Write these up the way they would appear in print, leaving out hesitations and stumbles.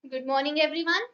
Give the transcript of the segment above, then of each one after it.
Good morning everyone.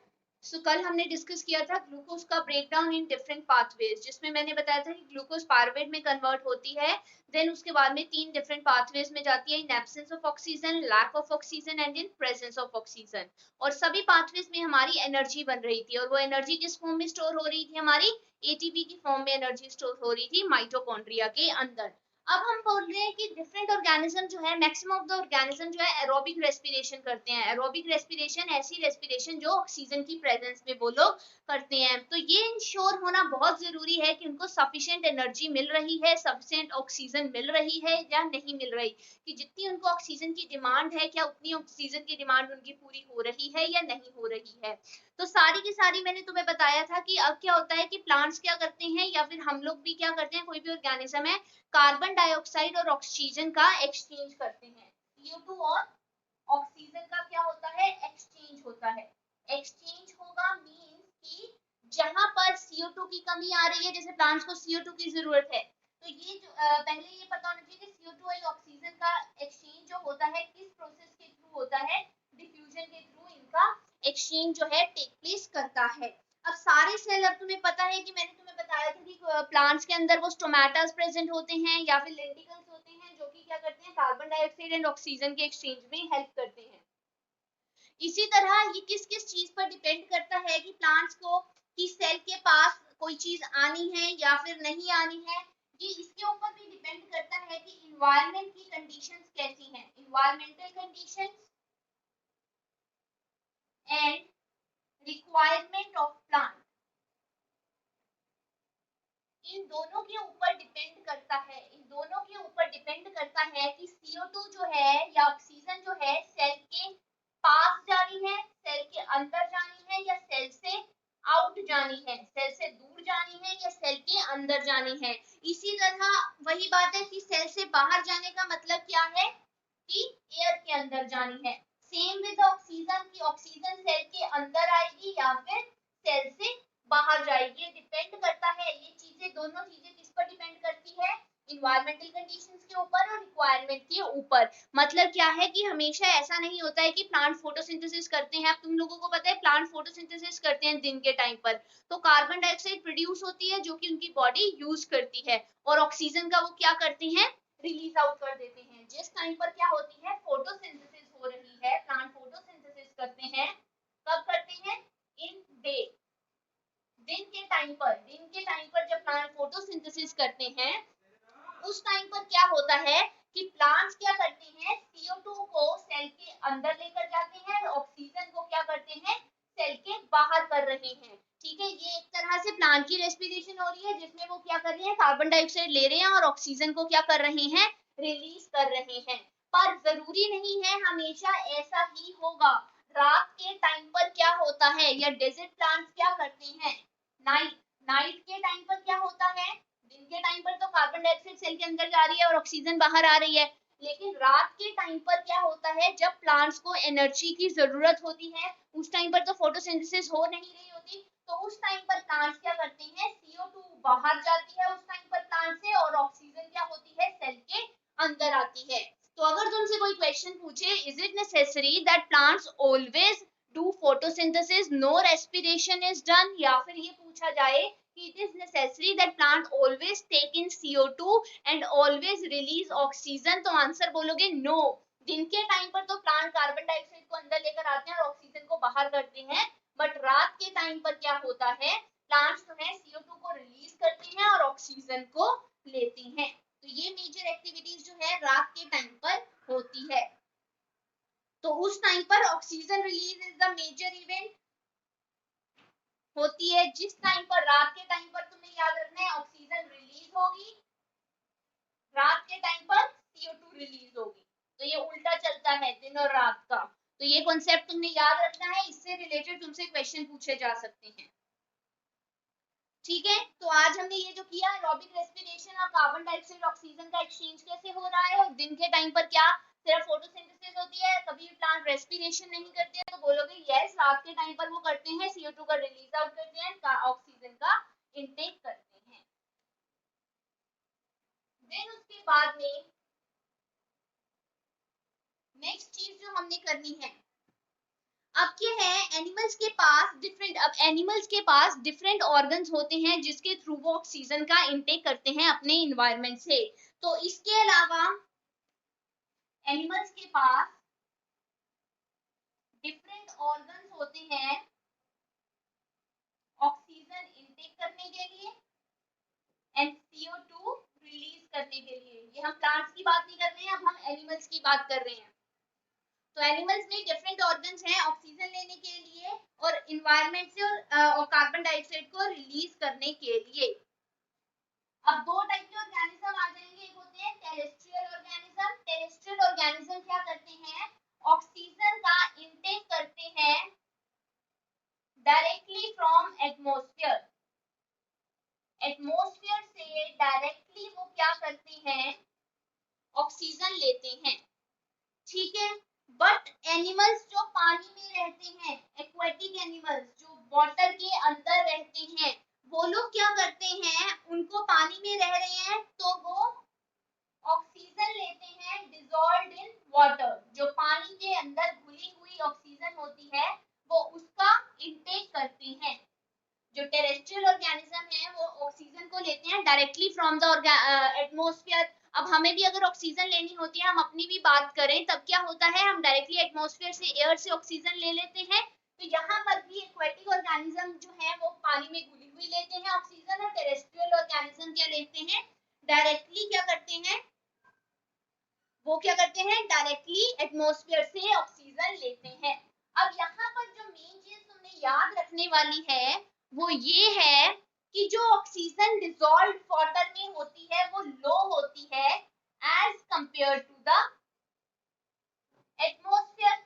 सो कल हमने discuss किया था ग्लूकोज का ब्रेकडाउन इन डिफरेंट पाथवेज, जिसमें मैंने बताया था कि ग्लूकोज पायरुवेट में कन्वर्ट होती है, देन उसके बाद में तीन डिफरेंट पाथवेज में जाती है, in absence of oxygen, lack of oxygen and in presence of oxygen. और सभी पाथवेज में हमारी एनर्जी बन रही थी, और वो एनर्जी किस फॉर्म में स्टोर हो रही थी? हमारी एटीपी की फॉर्म में एनर्जी स्टोर हो रही थी माइटोकॉन्ड्रिया के अंदर। अब हम बोल रहे हैं कि डिफरेंट ऑर्गेनिज्म जो है, मैक्सिमम ऑफ द ऑर्गेनिज्म जो है एरोबिक रेस्पिरेशन करते हैं। एरोबिक रेस्पिरेशन ऐसी रेस्पिरेशन जो ऑक्सीजन की प्रेजेंस में वो लोग करते हैं। तो ये इंश्योर होना बहुत जरूरी है कि उनको सफिशिएंट एनर्जी मिल रही है, सफिशिएंट ऑक्सीजन मिल रही है या नहीं मिल रही, कि जितनी उनको ऑक्सीजन की डिमांड है क्या उतनी ऑक्सीजन की डिमांड उनकी पूरी हो रही है या नहीं हो रही है। तो सारी की सारी मैंने तुम्हें बताया था कि अब क्या होता है कि प्लांट्स क्या करते हैं, या फिर हम लोग भी क्या करते हैं, कोई भी ऑर्गेनिज्म है, कार्बन डाइऑक्साइड और ऑक्सीजन का एक्सचेंज करते हैं। CO2 और ऑक्सीजन का क्या होता है? एक्सचेंज होता है। एक्सचेंज होगा मींस कि जहां पर CO2 की कमी आ रही है, जैसे प्लांट्स को CO2 की जरूरत है, तो ये जो पहले ये पता होना चाहिए कि CO2 और ऑक्सीजन का एक्सचेंज जो होता है किस प्रोसेस के थ्रू होता है? डिफ्यूजन के थ्रू इनका एक्सचेंज जो है टेक प्लेस करता है। अब सारे सेल, अब तुम्हें पता है कि मैंने तुम्हें बताया था कि प्लांट्स के अंदर वो स्टोमेटास प्रेजेंट होते हैं या फिर लेंटिकल्स होते हैं, जो कि क्या करते हैं? कार्बन डाइऑक्साइड एंड ऑक्सीजन के एक्सचेंज में हेल्प करते हैं। इसी तरह ये किस किस चीज पर डिपेंड करता है कि प्लांट्स को, कि सेल के पास कोई चीज आनी है या फिर नहीं आनी है, ये इसके ऊपर भी डिपेंड करता है कि इन्वायरमेंट की कंडीशंस कैसी हैं, environmental conditions and requirement of plant, इन दोनों के ऊपर डिपेंड करता है, इन दोनों के ऊपर डिपेंड करता है कि CO2 जो है या ऑक्सीजन जो है सेल के पास जानी है, सेल के अंदर जानी है, या सेल से आउट जानी है, सेल से दूर जानी है या सेल के अंदर जानी है। इसी तरह वही बात है कि सेल से बाहर जाने का मतलब क्या है? कि एयर के अंदर जानी है। सेम विद ऑक्सीजन, की ऑक्सीजन सेल के अंदर आएगी या फिर सेल से बाहर जाएगी, डिपेंड करता है। ये चीजें, दोनों चीजें किस पर डिपेंड करती है? इन्वायरमेंटल कंडीशंस के ऊपर और रिक्वायरमेंट के ऊपर। मतलब क्या है कि हमेशा ऐसा नहीं होता है कि प्लांट फोटोसिंथेसिस करते हैं। अब तुम लोगों को पता है प्लांट फोटोसिंथेसिस करते हैं दिन के टाइम पर, तो कार्बन डाइऑक्साइड प्रोड्यूस होती है जो कि उनकी बॉडी यूज करती है, और ऑक्सीजन का वो क्या करते हैं? रिलीज आउट कर देते हैं। जिस टाइम पर क्या होती है? फोटोसिंथेसिस हो रही है, प्लांट फोटोसिंथेसिस करते हैं। कब करते हैं? इन डे, दिन के टाइम पर, दिन के टाइम पर जब प्लांट फोटोसिंथेसिस करते हैं, उस टाइम पर क्या होता है कि प्लांट्स क्या करते हैं? CO2 को सेल के अंदर लेकर जाते हैं और ऑक्सीजन को क्या करते हैं? सेल के बाहर कर रहे हैं। ठीक है, ये एक तरह से प्लांट की रेस्पिरेशन हो रही है, जिसमें वो क्या कर रहे हैं? कार्बन डाइऑक्साइड ले रहे हैं और ऑक्सीजन को क्या कर रहे हैं? रिलीज कर रहे हैं। पर जरूरी नहीं है हमेशा ऐसा ही होगा। रात के टाइम पर क्या होता है, या डेजर्ट प्लांट्स क्या करते हैं? नाइट, नाइट के टाइम पर क्या होता है? दिन के टाइम पर तो कार्बन डाइऑक्साइड सेल के अंदर जा रही है और ऑक्सीजन बाहर आ रही है, लेकिन रात के टाइम पर क्या होता है? जब प्लांट्स को एनर्जी की जरूरत होती है, उस टाइम पर तो फोटोसिंथेसिस हो नहीं रही होती, तो उस टाइम पर प्लांट्स क्या करते हैं? CO2 बाहर जाती है उस टाइम पर प्लांट से, और ऑक्सीजन क्या होती है? सेल के अंदर आती है। तो अगर तुमसे कोई क्वेश्चन पूछे, is it necessary that plants always do photosynthesis, no respiration is done, या फिर ये पूछा जाए it is necessary that plant always take in CO2 and always release oxygen, तो आंसर बोलोगे नो। दिन के टाइम पर तो प्लांट कार्बन डाइऑक्साइड को अंदर लेकर आते हैं और ऑक्सीजन को बाहर करते हैं, बट रात के टाइम पर क्या होता है? प्लांट्स जो है CO2 को रिलीज करते हैं और ऑक्सीजन को लेते हैं। तो ये मेजर एक्टिविटीज जो है रात के टाइम पर होती है। तो उस टाइम पर oxygen release is the major event होती है। जिस टाइम पर, रात के टाइम पर तुम्हें याद रखना है ऑक्सीजन रिलीज होगी, रात के टाइम पर CO2 रिलीज होगी। तो ये उल्टा चलता है दिन और रात का। तो ये कॉन्सेप्ट तुमने याद रखना है, इससे रिलेटेड तुमसे क्वेश्चन पूछे जा सकते हैं। ठीक है, तो आज हमने ये जो किया, एरोबिक रेस्पिरेशन और कार्बन डाइऑक्साइड ऑक्सीजन का एक्सचेंज कैसे हो रहा है, और दिन के टाइम पर क्या सिर्फ फोटोसिंथेसिस होती है, कभी भी प्लांट रेस्पिरेशन नहीं करते हैं, तो बोलोगे यस, रात के टाइम पर वो करते हैं, CO2 का रिलीज आउट करते हैं, ऑक्सीजन का इनटेक करते हैं। देन उसके बाद में नेक्स्ट चीज जो हमने करनी है, अब क्या है, एनिमल्स के पास डिफरेंट ऑर्गन्स होते हैं जिसके थ्रू वो ऑक्सीजन का इनटेक करते हैं अपने इन्वायरमेंट से। तो इसके अलावा एनिमल्स के पास डिफरेंट ऑर्गन्स होते हैं ऑक्सीजन इनटेक करने के लिए एंड CO2 रिलीज करने के लिए। ये हम प्लांट्स की बात नहीं कर रहे हैं, अब हम एनिमल्स की बात कर रहे हैं। तो एनिमल्स में डिफरेंट ऑर्गन्स हैं ऑक्सीजन लेने के लिए और इन्वायरमेंट से और कार्बन डाइऑक्साइड को रिलीज करने के लिए। अब दो टाइप के ऑर्गेनिज्म आ जाएंगे, एक होते हैं टेरेस्ट्रियल ऑर्गेनिज्म। टेरेस्ट्रियल ऑर्गेनिज्म क्या करते हैं, ऑक्सीजन का इनटेक करते हैं डायरेक्टली फ्रॉम एटमॉस्फेयर। एटमॉस्फेयर से डायरेक्टली वो क्या करते हैं, ऑक्सीजन लेते हैं, ठीक है। बट एनिमल्स जो पानी में रहते हैं, एक्वेटिक एनिमल्स जो वाटर के अंदर रहते हैं, वो लोग क्या करते हैं, उनको पानी में रह रहे हैं तो वो ऑक्सीजन लेते हैं डिसॉल्व्ड इन वाटर। जो पानी के अंदर घुली हुई ऑक्सीजन होती है वो उसका इनटेक करते हैं। जो टेरेस्ट्रियल ऑर्गेनिज्म है वो ऑक्सीजन को लेते हैं डायरेक्टली फ्रॉम द एटमॉस्फेयर। अब हमें भी अगर ऑक्सीजन लेनी होती है, हम अपनी भी बात करें, तब क्या होता है, हम डायरेक्टली एटमॉस्फेयर से, एयर से ऑक्सीजन ले लेते हैं। तो यहाँ पर भी एक्वेटिक ऑर्गेनिज्म जो है वो पानी में घुली हुई लेते हैं ऑक्सीजन, और टेरेस्ट्रियल ऑर्गेनिज्म क्या लेते हैं, डायरेक्टली क्या करते हैं, वो क्या करते हैं, डायरेक्टली एटमॉस्फेयर से ऑक्सीजन लेते हैं। अब यहाँ पर जो मेन चीज तुमने याद रखने वाली है वो ये है कि जो ऑक्सीजन डिसॉल्व्ड वाटर में होती है वो लो होती है as compare to the atmosphere.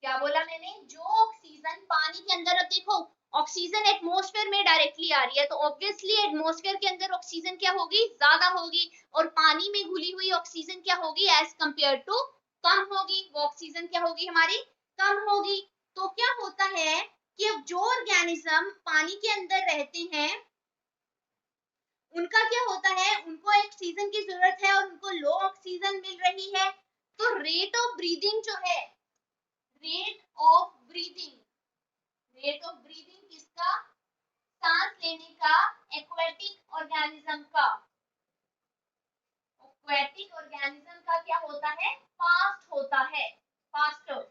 क्या बोला मैंने, जो ऑक्सीजन पानी के अंदर, अब देखो ऑक्सीजन एटमॉस्फेयर में डायरेक्टली आ रही है तो ऑब्वियसली एटमॉस्फेयर के अंदर ऑक्सीजन क्या होगी, ज्यादा होगी, और पानी में घुली हुई ऑक्सीजन क्या होगी, एज कंपेयर टू कम होगी। वो ऑक्सीजन क्या होगी हमारी, कम होगी। तो क्या होता है कि अब जो ऑर्गेनिज्म पानी के अंदर रहते हैं उनका क्या होता है, उनको ऑक्सीजन की जरूरत है और उनको लो ऑक्सीजन मिल रही है। तो रेट ऑफ ब्रीदिंग जो है, rate of breathing, rate of breathing किसका, सांस लेने का, एक्वेटिक ऑर्गेनिज्म का, एक्वेटिक ऑर्गेनिज्म का क्या होता है, फास्ट होता है, फास्टर।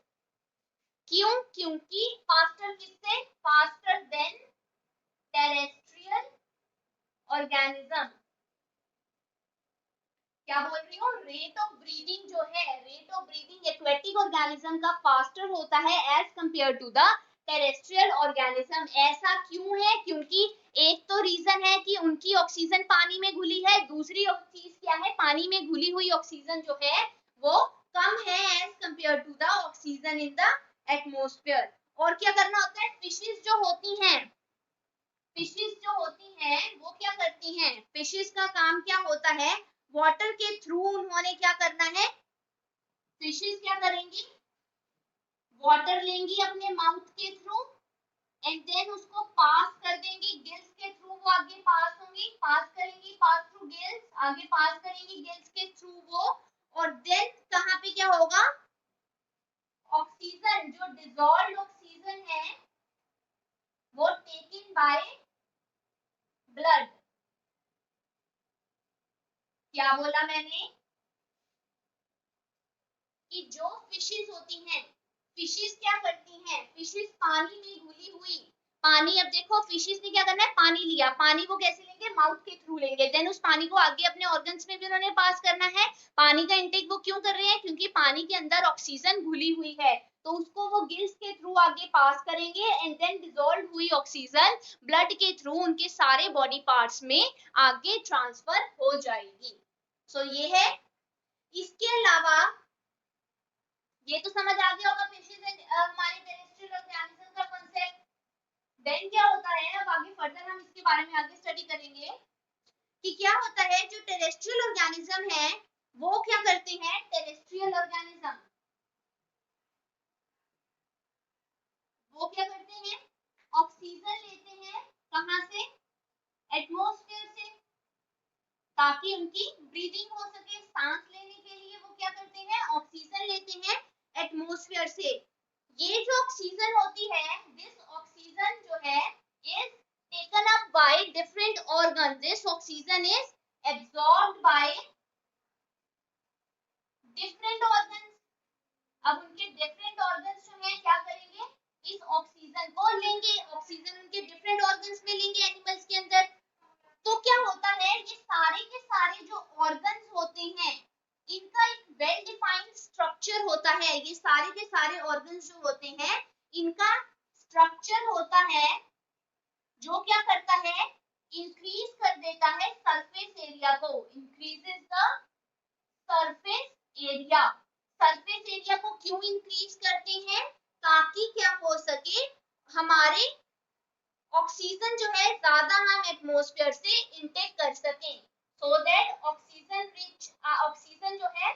क्यों, क्योंकि फास्टर किससे, फास्टर देन टेरेस्ट्रियल ऑर्गेनिज्म। क्या बोल रही हूँ, रेट ऑफ ब्रीदिंग जो है, rate of breathing aquatic organism का फास्टर होता है as compare to the terrestrial organism. ऐसा क्यों है, क्योंकि एक तो रीजन है कि उनकी ऑक्सीजन पानी में घुली है, दूसरी चीज क्या है, पानी में घुली हुई ऑक्सीजन जो है वो कम है as compare to the oxygen in the atmosphere. और क्या करना होता है, फिशेस जो होती हैं, फिशेस जो होती हैं वो क्या करती हैं, फिशेस का काम क्या होता है, वाटर के थ्रू उन्होंने क्या करना है, फिशेस क्या करेंगी, वाटर लेंगी अपने माउथ के थ्रू एंड देन उसको पास कर देंगी गिल्स के थ्रू, वो आगे पास होंगी, पास करेंगी, पास थ्रू गिल्स, आगे पास करेंगी गिल्स के थ्रू वो, और देन कहाँ पे क्या होगा, ऑक्सीजन जो डिसॉल्व्ड ऑक्सीजन है वो टेकन बाय ब्लड। क्या बोला मैंने, कि जो फिशेस होती हैं, फिशेस क्या करती हैं, फिशेस पानी में घुली हुई, पानी, अब देखो फिशेस ने क्या करना है, पानी लिया, पानी वो कैसे लेंगे, माउथ के थ्रू लेंगे, देन उस पानी को आगे अपने ऑर्गन्स में भी उन्होंने पास करना है। पानी का इंटेक वो क्यों कर रहे हैं, क्योंकि पानी के अंदर ऑक्सीजन घुली हुई है, तो उसको वो गिल्स के थ्रू आगे पास करेंगे एंड देन डिसॉल्व हुई ऑक्सीजन ब्लड के थ्रू उनके सारे बॉडी पार्ट्स में आगे ट्रांसफर हो जाएगी। सो ये है। इसके अलावा ये तो समझ आ गया होगा फिशेस एंड हमारे टेरेस्ट्रियल ऑर्गेनिज्म का कांसेप्ट। देन क्या होता है, अब आगे फर्दर हम इसके बारे में आगे स्टडी करेंगे कि क्या होता है, जो टेरेस्ट्रियल ऑर्गेनिज्म है वो क्या करते हैं, टेरेस्ट्रियल ऑर्गेनिज्म वो क्या करते हैं, ऑक्सीजन लेते हैं, कहां से, एटमॉस्फेयर से, ताकि उनकी ब्रीदिंग हो सके, सांस लेने के लिए वो क्या करते हैं, ऑक्सीजन लेते हैं एटमॉस्फेयर से। ये जो ऑक्सीजन होती है, दिस ऑक्सीजन जो है is taken up by different organ, this oxygen is absorbed by different organ. अब उनके डिफरेंट ऑर्गन्स जो है क्या करेंगे, इस ऑक्सीजन को लेंगे, ऑक्सीजन उनके डिफरेंट ऑर्गन्स में लेंगे एनिमल्स के अंदर। तो क्या होता है, ये सारे के सारे जो ऑर्गन्स होते हैं इनका एक वेल डिफाइंड स्ट्रक्चर होता है। ये सारे के सारे ऑर्गन्स जो होते हैं इनका स्ट्रक्चर होता है जो क्या करता है, इंक्रीज कर देता है सरफेस एरिया को, increases the surface area. Surface area को क्यों इंक्रीज करते हैं, ताकि क्या हो सके, हमारे ऑक्सीजन जो है ज्यादा हम एटमॉस्फेयर से इनटेक कर सकें, so that oxygen rich oxygen जो है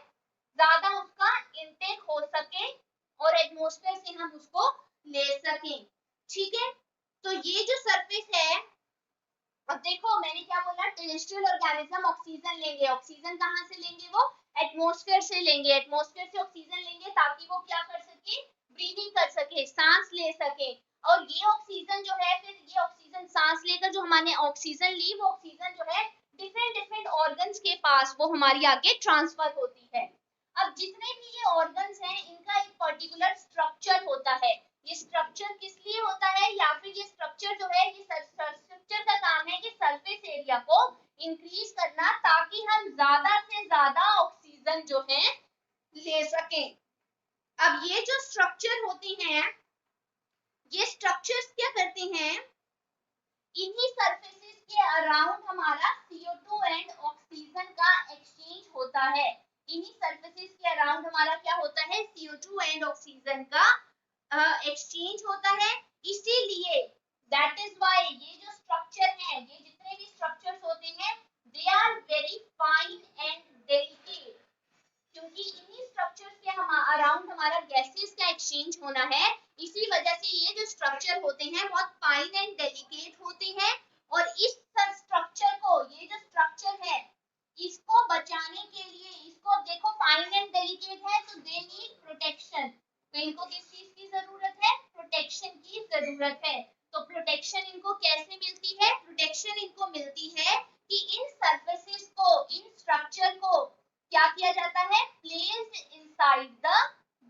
ज्यादा उसका इनटेक हो सके और एटमॉस्फेयर से हम उसको ले सकें। ठीक है, तो ये जो सरफेस है, अब देखो मैंने क्या बोला, टेरेस्ट्रियल ऑर्गेनिज्म ऑक्सीजन लेंगे, ऑक्सीजन कहाँ से लेंगे, वो एटमॉस्फेयर से लेंगे, एटमॉस्फेयर से ऑक्सीजन लेंगे ताकि वो क्या कर सके, ब्रीदिंग कर सके, सांस ले सके। और ये ऑक्सीजन जो है, फिर ये ऑक्सीजन सांस लेकर जो हमारे ऑक्सीजन ली, वो ऑक्सीजन जो है डिफरेंट डिफरेंट ऑर्गन्स के पास वो हमारी आगे ट्रांसफर होती है। अब जितने भी ये ऑर्गन्स हैं इनका एक पर्टिकुलर स्ट्रक्चर होता है। ये स्ट्रक्चर किस लिए होता है, या फिर ये स्ट्रक्चर जो है, ये स्ट्रक्चर का काम है कि सरफेस एरिया को इंक्रीज करना ताकि हम ज्यादा से ज्यादा ऑक्सीजन जो है ले सकें। अब ये जो स्ट्रक्चर होते हैं, ये स्ट्रक्चर्स क्या करते हैं, इन्हीं सरफेसेस के अराउंड हमारा CO2 एंड ऑक्सीजन का एक्सचेंज होता है। इन्हीं सरफेसेस के अराउंड हमारा क्या होता है, CO2 एंड ऑक्सीजन का एक्सचेंज होता है। इसीलिए दैट इज व्हाई ये जो स्ट्रक्चर है, ये जितने भी स्ट्रक्चर्स होते हैं, they are very fine and delicate, क्योंकि इन्हीं स्ट्रक्चर्स के हम अराउंड हमारा गैसेस का एक्सचेंज होना है। इसी वजह से ये जो स्ट्रक्चर होते हैं बहुत फाइन एंड डेलिकेट होते हैं। और इस स्ट्रक्चर को, ये जो स्ट्रक्चर है इसको बचाने के लिए, इसको देखो फाइन एंड डेलिकेट है तो दे नीड प्रोटेक्शन। तो इनको किस चीज की जरूरत है, प्रोटेक्शन की जरूरत है। तो प्रोटेक्शन इनको कैसे मिलती है, प्रोटेक्शन इनको मिलती है कि इन सरफेसेस को, इन स्ट्रक्चर को क्या किया जाता है, placed inside the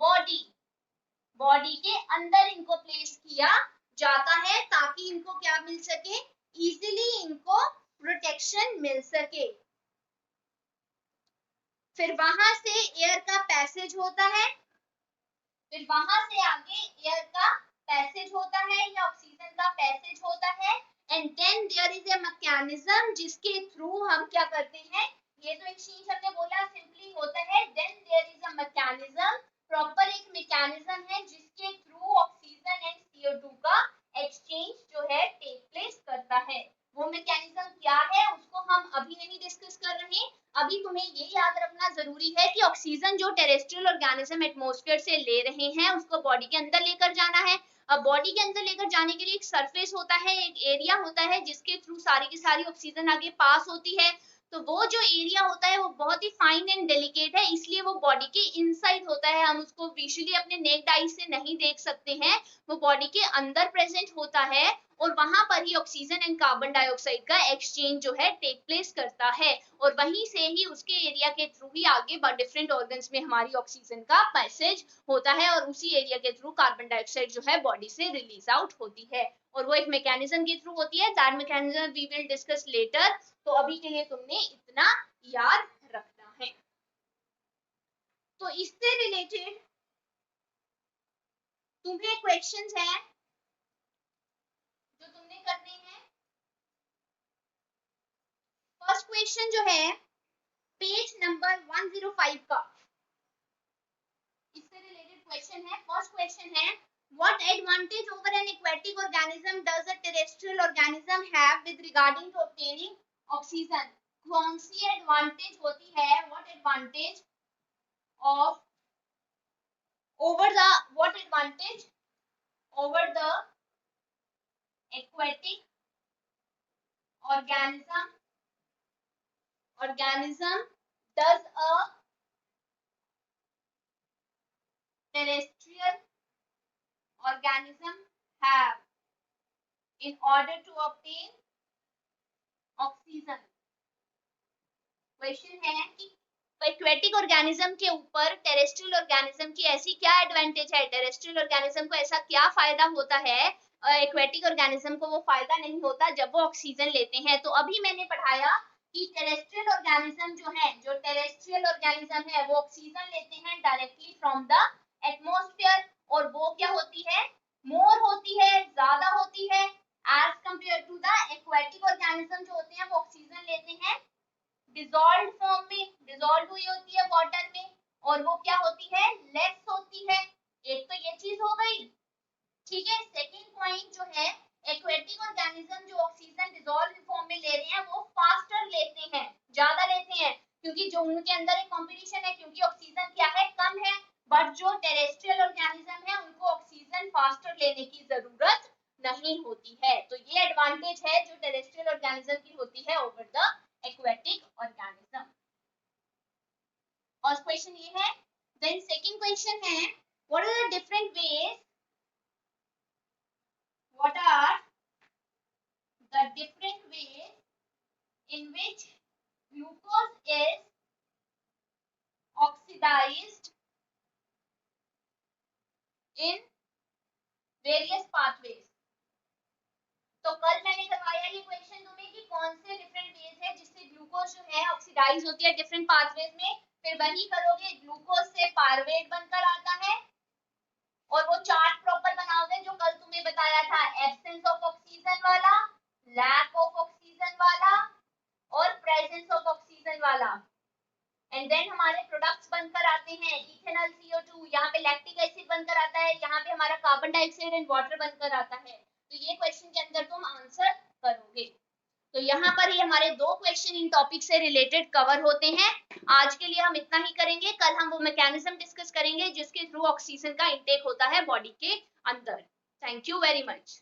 body, body के अंदर इनको प्लेस किया जाता है ताकि इनको क्या मिल सके, इजीली इनको प्रोटेक्शन मिल सके। फिर वहां से एयर का पैसेज होता है, फिर वहां से आगे एयर का पैसेज होता है या ऑक्सीजन का पैसेज होता है। And then there is a mechanism जिसके थ्रू हम क्या करते हैं, ये तो एक्सचेंज हमने बोला सिंपली होता है, then there is a mechanism, proper एक मैकेनिज्म है जिसके थ्रू ऑक्सीजन एंड CO2 का एक्सचेंज जो है टेक प्लेस करता है। वो मैकेनिज्म क्या है उसको हम अभी नहीं डिस्कस कर रहे। अभी तुम्हें ये याद रखना जरूरी है कि ऑक्सीजन जो टेरेस्ट्रियल ऑर्गेनिज्म एटमॉस्फेयर से ले रहे हैं उसको बॉडी के अंदर लेकर जाना है। अब बॉडी के अंदर लेकर जाने के लिए एक सरफेस होता है, एक एरिया होता है जिसके थ्रू सारी की सारी ऑक्सीजन आगे पास होती है। तो वो जो एरिया होता है वो बहुत ही फाइन एंड डेलिकेट है, इसलिए वो बॉडी के इनसाइड होता है, हम उसको विजुअली अपने नेक्ड आई से नहीं देख सकते हैं, वो बॉडी के अंदर प्रेजेंट होता है। और वहां पर ही ऑक्सीजन एंड कार्बन डाइऑक्साइड का एक्सचेंज जो है टेक प्लेस करता है, और वहीं से ही उसके एरिया के थ्रू ही आगे डिफरेंट ऑर्गन्स में हमारी ऑक्सीजन का पैसेज होता है, और उसी एरिया के थ्रू कार्बन डाइऑक्साइड जो है बॉडी से रिलीज आउट होती है, और वो एक मैकेनिज्म के थ्रू होती है। That mechanism we will discuss later. तो अभी के लिए तुमने इतना याद रखना है। तो इससे रिलेटेड तुम्हें क्वेश्चंस हैं जो तुमने करने हैं। फर्स्ट क्वेश्चन जो है पेज नंबर 105 का, इससे रिलेटेड क्वेश्चन है। फर्स्ट क्वेश्चन है, what advantage over an aquatic organism does a terrestrial organism have with regarding to obtaining oxygen? कौन सी एडवांटेज होती है, what advantage of over the, what advantage over the aquatic organism does a terrestrial organism have in order to obtain oxygen? Question है कि aquatic organism के ऊपर terrestrial organism की ऐसी क्या एडवांटेज है, टेरेस्ट्रियल ऑर्गेनिज्म को ऐसा क्या फायदा होता है, एक्वेटिक ऑर्गेनिज्म को वो फायदा नहीं होता जब वो ऑक्सीजन लेते हैं। तो अभी मैंने पढ़ाया कि टेरेस्ट्रियल ऑर्गेनिज्म जो है, जो टेरेस्ट्रियल ऑर्गेनिज्म है वो ऑक्सीजन लेते हैं डायरेक्टली फ्रॉम द एटमॉस्फेयर, और वो क्या होती है, मोर होती है, ज्यादा होती है as compare to the aquatic organism जो होते हैं वो ऑक्सीजन लेते हैं डिसॉल्व फॉर्म में, डिसॉल्व हुई होती है वाटर में, और वो क्या होती है, लेस होती है। एक तो ये चीज हो गई, ठीक है। सेकंड पॉइंट जो है, एक्वेटिक ऑर्गेनिज्म जो ऑक्सीजन डिसॉल्व फॉर्म में ले रहे हैं वो फास्टर लेते हैं, ज्यादा लेते हैं, क्योंकि जो उनके अंदर एक कंपटीशन है, क्योंकि ऑक्सीजन क्या है, कम है। बट जो टेरेस्ट्रियल ऑर्गेनिज्म है उनको ऑक्सीजन फास्टर लेने की जरूरत नहीं होती है। तो ये एडवांटेज है जो टेरेस्ट्रियल ऑर्गेनिज्म की होती है ओवर द एक्वेटिक ऑर्गेनिज्म। और क्वेश्चन ये है, देन सेकंड क्वेश्चन है, what are the different ways, what are the different ways in which glucose is oxidized in various pathways? तो कल मैंने करवाया ये क्वेश्चन तुम्हें कि कौन से डिफरेंट वेज है जिससे ग्लूकोज जो है ऑक्सीडाइज होती है डिफरेंट पाथवेज में। फिर वही करोगे, ग्लूकोज से पायरुवेट बनकर आता है, और वो चार्ट प्रॉपर बनाओगे जो कल तुम्हें बताया था, एब्सेंस ऑफ ऑक्सीजन वाला, लैक ऑफ ऑक्सीजन वाला और प्रेजेंस ऑफ ऑक्सीजन वाला। एंड देन हमारे प्रोडक्ट्स बनकर आते हैं, इथेनॉल CO2, यहाँ पे लैक्टिक एसिड बनकर आता है, यहाँ पे हमारा कार्बन डाइऑक्साइड एंड वाटर बनकर आता है। तो ये क्वेश्चन के अंदर तुम आंसर करोगे। तो यहाँ पर ही हमारे दो क्वेश्चन इन टॉपिक से रिलेटेड कवर होते हैं। आज के लिए हम इतना ही करेंगे, कल हम वो मैकेनिज्म डिस्कस करेंगे जिसके थ्रू ऑक्सीजन का इंटेक होता है बॉडी के अंदर। Thank you very much.